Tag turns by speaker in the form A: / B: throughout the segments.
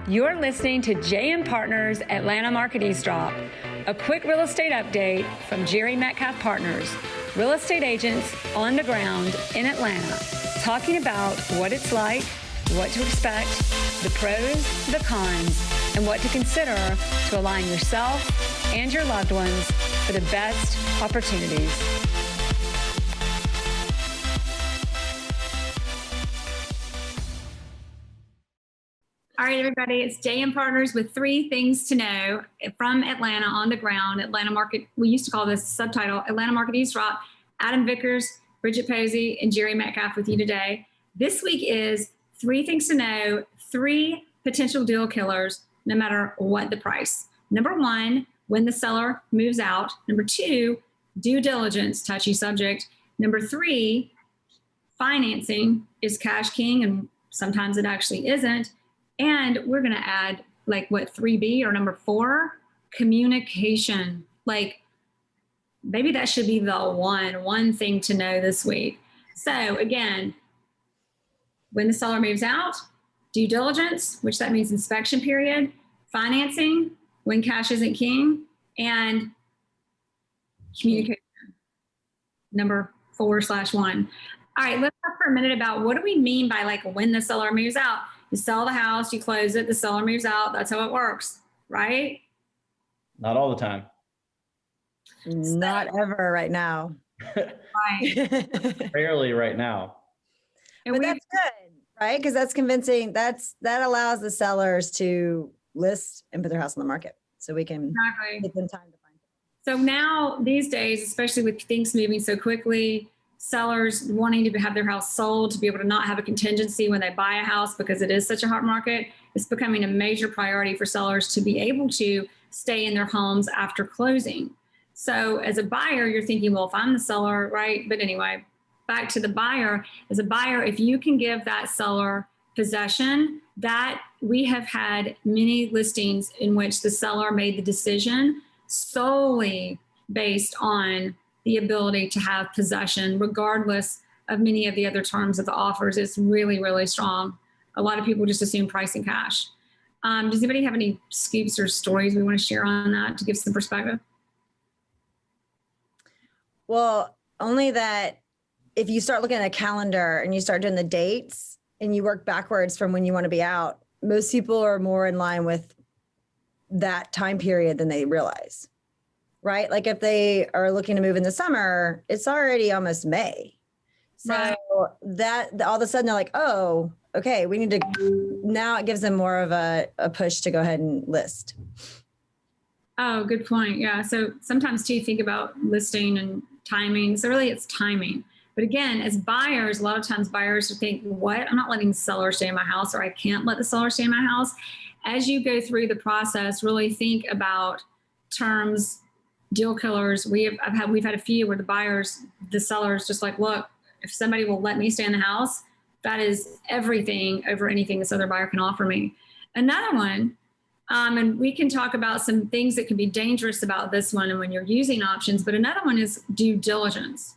A: You're listening to JM Partners Atlanta Market Eavesdrop, a quick real estate update from Jerry Metcalf Partners, real estate agents on the ground in Atlanta, talking about what it's like, what to expect, the pros, the cons, and what to consider to align yourself and your loved ones for the best opportunities. All right, everybody, it's JM Partners with 3 things to know from Atlanta on the ground. Atlanta Market, we used to call this subtitle, Atlanta Market Eavesdrop. Adam Vickers, Bridget Posey, and Jerry Metcalf with you today. This week is 3 things to know, 3 potential deal killers, no matter what the price. Number 1, when the seller moves out. Number 2, due diligence, touchy subject. Number 3, financing is cash king, and sometimes it actually isn't. And we're going to add like what 3B or number 4, communication. Like maybe that should be the one thing to know this week. So again, when the seller moves out, due diligence, which that means inspection period, financing, when cash isn't king, and communication, number 4/1. All right, let's talk for a minute about what do we mean by like when the seller moves out. You sell the house, you close it, the seller moves out. That's how it works, right?
B: Not all the time.
C: Not ever right now.
A: Right.
B: Rarely right now.
C: But that's good, right? Because that's convincing. That allows the sellers to list and put their house on the market. So we can give them time to find it.
A: So now these days, especially with things moving so quickly, sellers wanting to have their house sold, to be able to not have a contingency when they buy a house because it is such a hot market, it's becoming a major priority for sellers to be able to stay in their homes after closing. So as a buyer, you're thinking, well, if I'm the seller, right? But anyway, back to the buyer. As a buyer, if you can give that seller possession, that we have had many listings in which the seller made the decision solely based on the ability to have possession, regardless of many of the other terms of the offers. It's really, really strong. A lot of people just assume price and cash. Does anybody have any scoops or stories we want to share on that to give some perspective?
C: Well, only that if you start looking at a calendar and you start doing the dates and you work backwards from when you want to be out, most people are more in line with that time period than they realize. Right? Like if they are looking to move in the summer, it's already almost May. So
A: right.
C: that all of a sudden they're like, oh, okay, we need to, now it gives them more of a push to go ahead and list.
A: Oh, good point. Yeah. So sometimes too, think about listing and timing. So really it's timing. But again, as buyers, a lot of times buyers think, what? I'm not letting the seller stay in my house, or I can't let the seller stay in my house. As you go through the process, really think about terms, deal killers. We've had a few where the sellers just like, look, if somebody will let me stay in the house, that is everything over anything this other buyer can offer me. Another one, and we can talk about some things that can be dangerous about this one and when you're using options, but another one is due diligence.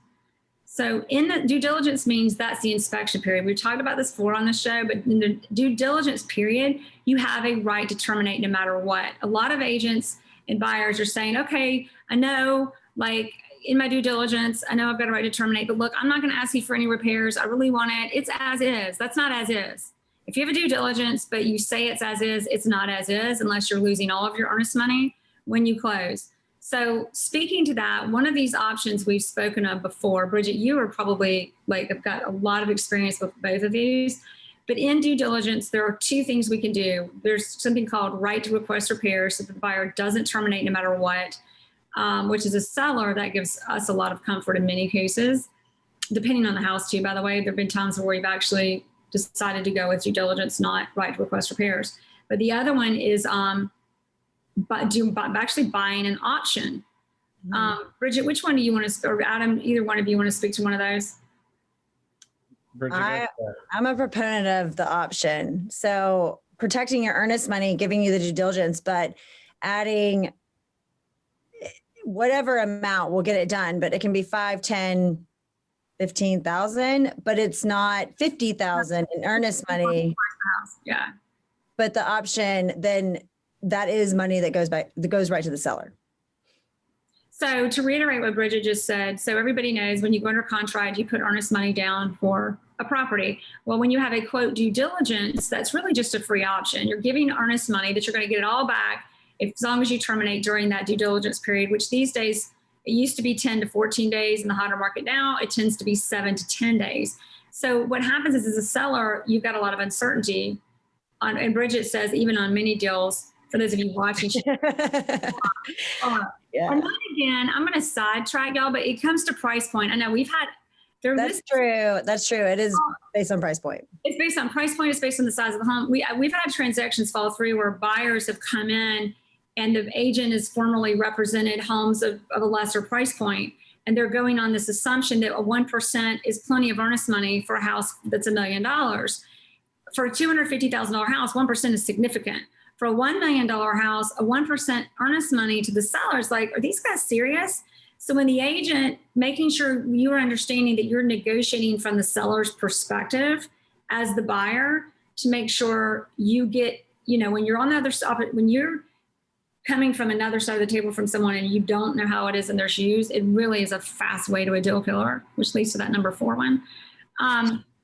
A: So in the due diligence means that's the inspection period. We've talked about this before on the show, but in the due diligence period, you have a right to terminate no matter what. A lot of agents and buyers are saying, okay, I know, like in my due diligence, I know I've got a right to terminate, but look, I'm not going to ask you for any repairs. I really want it. It's as is. That's not as is. If you have a due diligence, but you say it's as is, it's not as is unless you're losing all of your earnest money when you close. So speaking to that, one of these options we've spoken of before, Bridget, you are probably have got a lot of experience with both of these. But in due diligence, there are 2 things we can do. There's something called right to request repairs, so that the buyer doesn't terminate no matter what, which is a seller that gives us a lot of comfort in many cases, depending on the house too, by the way. There have been times where we've actually decided to go with due diligence, not right to request repairs. But the other one is actually buying an option. Bridget, which one do you want to, or Adam, either one of you want to speak to one of those?
C: I'm a proponent of the option. So protecting your earnest money, giving you the due diligence, but adding whatever amount will get it done, but it can be 5, 10, 15,000, but it's not 50,000 in earnest money.
A: Yeah.
C: but the option, then that is money that goes right to the seller.
A: So to reiterate what Bridget just said, so everybody knows when you go under contract, you put earnest money down for a property. Well, when you have a quote due diligence, that's really just a free option. You're giving earnest money that you're going to get it all back as long as you terminate during that due diligence period, which these days, it used to be 10 to 14 days in the hotter market. Now it tends to be 7 to 10 days. So what happens is, as a seller, you've got a lot of uncertainty. And Bridget says, even on many deals, for those of you watching,
C: Yeah.
A: and then again, I'm going to sidetrack y'all, but it comes to price point. I know we've had.
C: That's true. That's true. It is based on price point.
A: It's based on price point. It's based on the size of the home. We've had transactions fall through where buyers have come in and the agent has formally represented homes of a lesser price point, and they're going on this assumption that a 1% is plenty of earnest money for a house that's $1 million. For a $250,000 house, 1% is significant. For a $1 million house, a 1% earnest money to the seller is like, are these guys serious? So when the agent, making sure you're understanding that you're negotiating from the seller's perspective as the buyer to make sure you get, when you're on the other side, when you're coming from another side of the table from someone and you don't know how it is in their shoes, it really is a fast way to a deal killer, which leads to that number 4 one.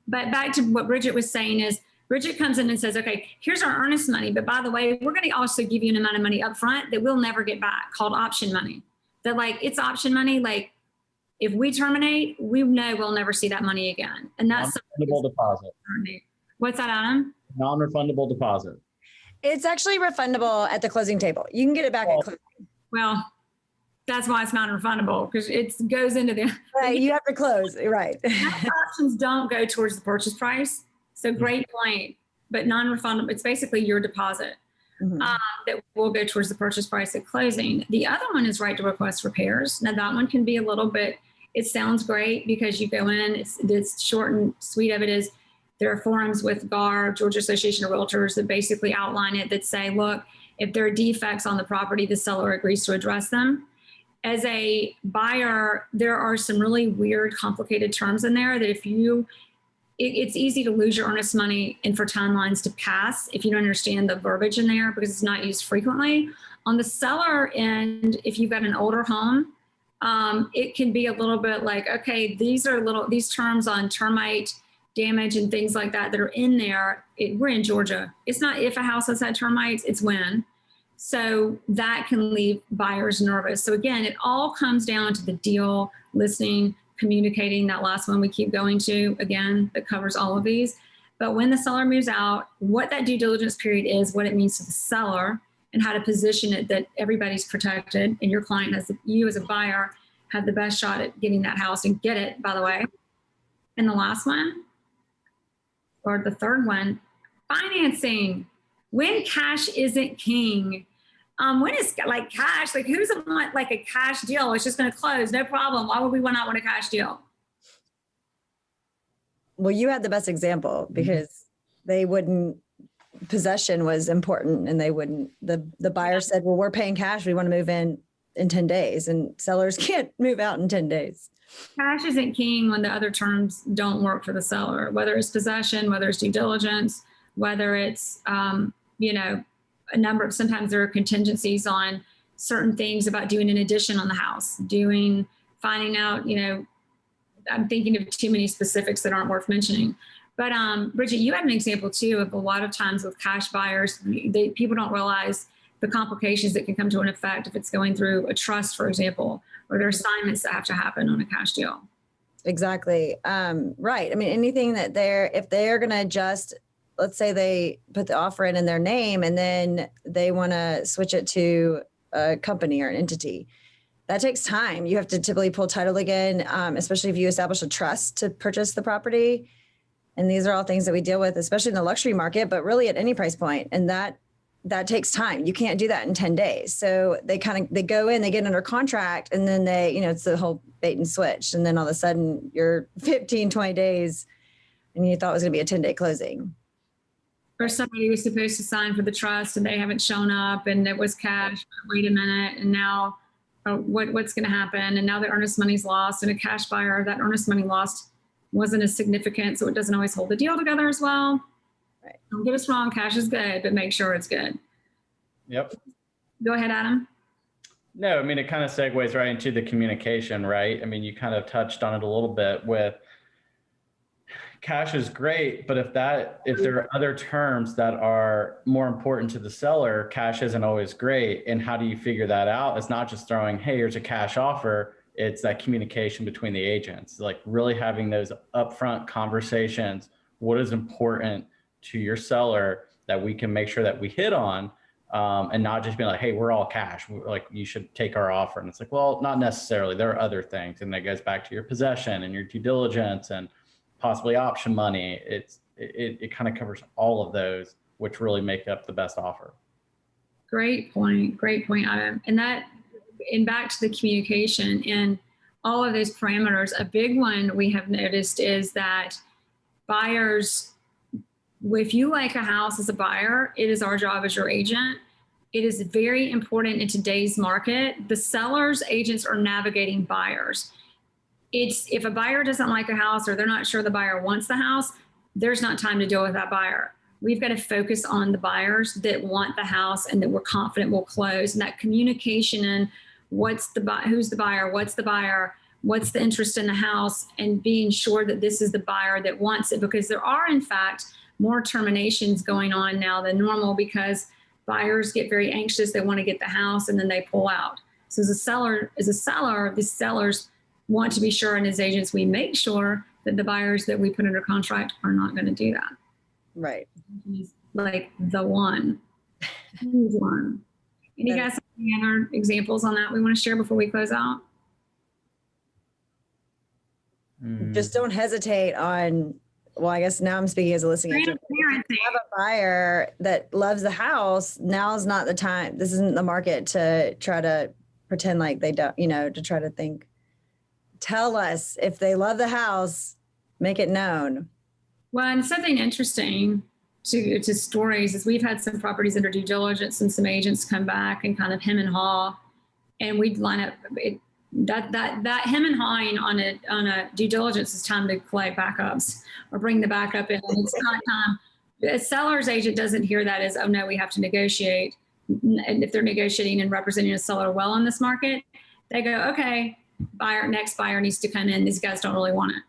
A: But back to what Bridget was saying is, Bridget comes in and says, okay, here's our earnest money, but by the way, we're going to also give you an amount of money up front that we'll never get back, called option money. That it's option money. Like if we terminate, we know we'll never see that money again. And that's
B: non-refundable deposit.
A: What's that, Adam?
B: Non-refundable deposit.
C: It's actually refundable at the closing table. You can get it back at closing.
A: Well, that's why it's non-refundable, because it goes into the
C: right. You have to close. Right.
A: Options don't go towards the purchase price. So great point, but non-refundable. It's basically your deposit that will go towards the purchase price at closing. The other one is right to request repairs. Now that one can be a little bit. It sounds great because you go in. It's short and sweet of it is. There are forums with GAR, Georgia Association of Realtors, that basically outline it, that say, look, if there are defects on the property, the seller agrees to address them. As a buyer, there are some really weird, complicated terms in there that it's easy to lose your earnest money and for timelines to pass if you don't understand the verbiage in there because it's not used frequently. On the seller end, if you've got an older home, it can be a little bit like, okay, these terms on termite damage and things like that are in there. We're in Georgia. It's not if a house has had termites, it's when. So that can leave buyers nervous. So again, it all comes down to the deal, listening, communicating, that last one we keep going to, again, that covers all of these. But when the seller moves out, what that due diligence period is, what it means to the seller, and how to position it that everybody's protected and your client you as a buyer have the best shot at getting that house and get it, by the way. And the last one, or the third one, financing. When cash isn't king. When is like cash, like who's want like a cash deal? It's just going to close, no problem. Why would we not want a cash deal?
C: Well, you had the best example because possession was important and the buyer said, well, we're paying cash. We want to move in 10 days and sellers can't move out in 10 days.
A: Cash isn't king when the other terms don't work for the seller, whether it's possession, whether it's due diligence, whether it's, sometimes there are contingencies on certain things about doing an addition on the house, finding out, I'm thinking of too many specifics that aren't worth mentioning. But Bridget, you had an example too of a lot of times with cash buyers, people don't realize the complications that can come to an effect if it's going through a trust, for example, or there are assignments that have to happen on a cash deal.
C: Exactly. Right. I mean, anything that if they're going to adjust, let's say they put the offer in their name and then they want to switch it to a company or an entity. That takes time. You have to typically pull title again, especially if you establish a trust to purchase the property. And these are all things that we deal with, especially in the luxury market, but really at any price point. And that takes time. You can't do that in 10 days. So they go in, they get under contract, and then it's the whole bait and switch. And then all of a sudden you're 15, 20 days and you thought it was going to be a 10-day closing.
A: Or somebody was supposed to sign for the trust and they haven't shown up and it was cash. Wait a minute. And now what's going to happen? And now the earnest money's lost, and a cash buyer, that earnest money lost wasn't as significant. So it doesn't always hold the deal together as well.
C: Right.
A: Don't get us wrong, cash is good, but make sure it's good.
B: Yep.
A: Go ahead, Adam.
B: No, I mean, it kind of segues right into the communication, right? I mean, you kind of touched on it a little bit with cash is great, but if there are other terms that are more important to the seller, cash isn't always great. And how do you figure that out? It's not just throwing, hey, here's a cash offer. It's that communication between the agents, like really having those upfront conversations. What is important to your seller that we can make sure that we hit on, and not just being like, hey, we're all cash. Like, you should take our offer. And it's like, well, not necessarily. There are other things. And that goes back to your possession and your due diligence and possibly option money. It kind of covers all of those, which really make up the best offer.
A: Great point, Adam. And back to the communication and all of those parameters. A big one we have noticed is that buyers, if you like a house as a buyer, it is our job as your agent. It is very important in today's market. The sellers' agents are navigating buyers. If a buyer doesn't like a house or they're not sure the buyer wants the house, there's not time to deal with that buyer. We've got to focus on the buyers that want the house and that we're confident will close. And that communication and who's the buyer, what's the interest in the house, and being sure that this is the buyer that wants it, because there are in fact more terminations going on now than normal because buyers get very anxious. They want to get the house and then they pull out. So as a seller, the sellers want to be sure, and as agents, we make sure that the buyers that we put under contract are not going to do that.
C: Right.
A: Like the one. Any guys have any other examples on that we want to share before we close out?
C: Just don't hesitate on, well, I guess now I'm speaking as a listing agent. If you have a buyer that loves the house, now's not the time. This isn't the market to try to pretend like they don't, to try to think. Tell us if they love the house, make it known.
A: Well, and something interesting to stories is we've had some properties under due diligence and some agents come back and kind of hem and haw, and we'd line up that hem and hawing on a due diligence is time to collect backups or bring the backup in. It's not time. A seller's agent doesn't hear that as, oh no, we have to negotiate. And if they're negotiating and representing a seller well in this market, they go, okay, next buyer needs to come in. These guys don't really want it.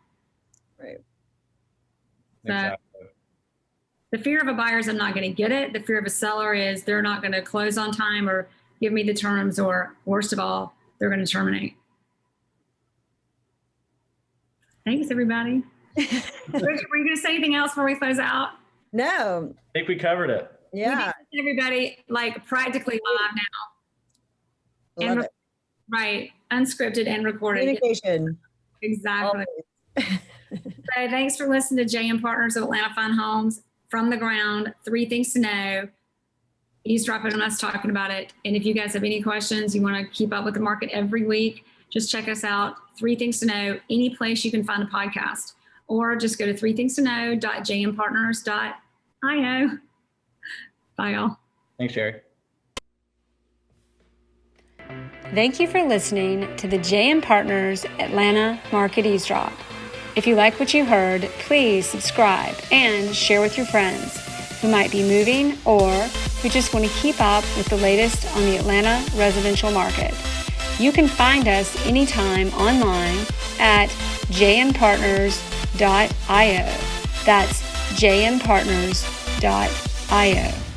C: Right.
A: So,
B: Exactly.
A: the fear of a buyer is I'm not going to get it. The fear of a seller is they're not going to close on time or give me the terms, or worst of all, they're going to terminate. Thanks, everybody. Richard, were you going to say anything else before we close out?
C: No.
B: I think we covered it.
C: Yeah.
A: Everybody, like practically live now.
C: Love it.
A: Right. Unscripted and recorded.
C: Communication.
A: Exactly. So thanks for listening to JM Partners of Atlanta Fine Homes. From the ground, 3 things to know. Eavesdropping on us talking about it. And if you guys have any questions, you want to keep up with the market every week, just check us out. 3 things to know, any place you can find a podcast, or just go to 3thingstoKnow.jmpartners.io. Bye, y'all.
B: Thanks, Sherry.
D: Thank you for listening to the JM Partners Atlanta Market Eavesdrop. If you like what you heard, please subscribe and share with your friends who might be moving or who just want to keep up with the latest on the Atlanta residential market. You can find us anytime online at jmpartners.io. That's jmpartners.io.